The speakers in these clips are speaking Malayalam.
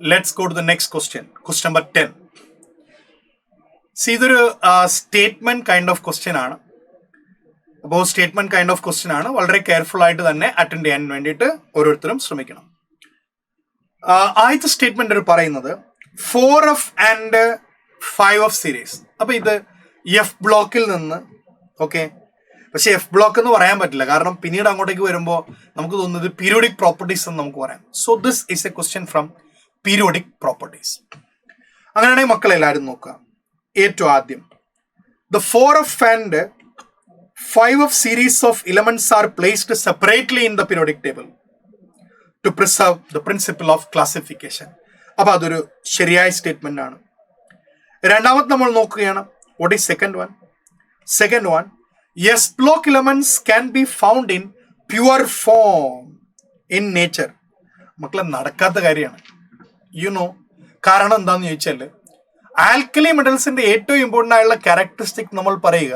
Let's go to the next question. Question number 10. See, ഇതൊരു സ്റ്റേറ്റ്മെന്റ് കൈൻഡ് ഓഫ് ക്വസ്റ്റ്യൻ ആണ്. അപ്പോൾ സ്റ്റേറ്റ്മെന്റ് കൈൻഡ് ഓഫ് ക്വസ്റ്റ്യൻ ആണ്. വളരെ കെയർഫുൾ ആയിട്ട് തന്നെ അറ്റൻഡ് ചെയ്യാൻ വേണ്ടിയിട്ട് ഓരോരുത്തരും ശ്രമിക്കണം. ആദ്യത്തെ സ്റ്റേറ്റ്മെന്റ് പറയുന്നത് 4F ആൻഡ് 5F സീരീസ്. അപ്പൊ ഇത് എഫ് ബ്ലോക്കിൽ നിന്ന്, ഓക്കെ, പക്ഷെ എഫ് ബ്ലോക്ക് എന്ന് പറയാൻ പറ്റില്ല, കാരണം പിന്നീട് അങ്ങോട്ടേക്ക് വരുമ്പോൾ നമുക്ക് തോന്നുന്നത് പീരിയോഡിക് പ്രോപ്പർട്ടീസ് എന്ന് നമുക്ക് പറയാം. So this is A question from periodic properties. അങ്ങനെയാണെങ്കിൽ മക്കളെല്ലാവരും നോക്കുക. ഏറ്റവും ആദ്യം the 4F and 5F series of elements are placed separately in the periodic table to preserve the principle of classification. അപ്പൊ അതൊരു ശരിയായ സ്റ്റേറ്റ്മെന്റ് ആണ്. രണ്ടാമത് നമ്മൾ നോക്കുകയാണ്, what is second one? Second one, yes, block elements can be found in pure form in nature. മക്കളെ നടക്കാത്ത കാര്യമാണ്, കാരണം എന്താന്ന് ചോദിച്ചാൽ ആൽക്കലി മെറ്റൽസിന്റെ ഏറ്റവും ഇമ്പോർട്ടൻ്റ് ആയുള്ള ക്യാരക്ടറിസ്റ്റിക് നമ്മൾ പറയുക,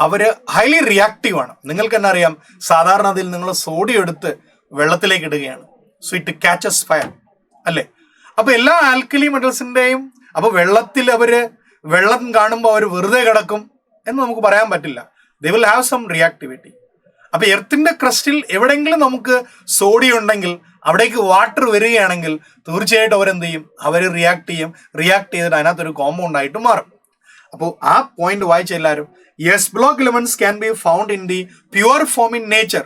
അവര് ഹൈലി റിയാക്റ്റീവ് ആണ്. നിങ്ങൾക്ക് തന്നെ അറിയാം, സാധാരണ അതിൽ നിങ്ങൾ സോഡിയം എടുത്ത് വെള്ളത്തിലേക്ക് ഇടുകയാണ്, സോ ഇറ്റ് ക്യാച്ചസ് ഫയർ അല്ലേ. അപ്പൊ എല്ലാ ആൽക്കലി മെറ്റൽസിന്റെയും അപ്പൊ വെള്ളത്തിൽ വെള്ളം കാണുമ്പോൾ അവർ വെറുതെ കിടക്കും എന്ന് നമുക്ക് പറയാൻ പറ്റില്ല. They will have some reactivity. അപ്പൊ എർത്തിന്റെ ക്രസ്റ്റിൽ എവിടെയെങ്കിലും നമുക്ക് സോഡിയം ഉണ്ടെങ്കിൽ അവിടേക്ക് വാട്ടർ വരികയാണെങ്കിൽ തീർച്ചയായിട്ടും അവരെന്ത് ചെയ്യും, അവർ റിയാക്ട് ചെയ്തിട്ട് അതിനകത്തൊരു കോമ്പൗണ്ട് ആയിട്ട് മാറും. അപ്പോൾ ആ പോയിന്റ് വായിച്ച എല്ലാവരും, yes, block elements can be found in the pure form in nature.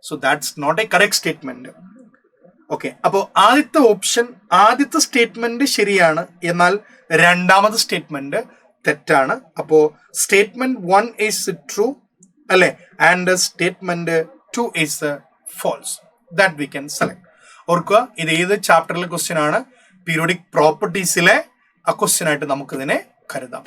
So that's not a correct statement. Okay, അപ്പോൾ ആദ്യത്തെ സ്റ്റേറ്റ്മെന്റ് ശരിയാണ്, എന്നാൽ രണ്ടാമത്തെ സ്റ്റേറ്റ്മെന്റ് തെറ്റാണ്. അപ്പോ സ്റ്റേറ്റ്മെന്റ് 1 ഈസ് ട്രൂ അല്ലെ, and statement 2 is false. That we can select. ഓർക്കുക, ഇത് ഏത് ചാപ്റ്ററിലെ ക്വസ്റ്റ്യൻ ആണ്? പീരിയോഡിക് പ്രോപ്പർട്ടീസിലെ ആ ക്വസ്റ്റ്യൻ ആയിട്ട് നമുക്കിതിനെ കരുതാം.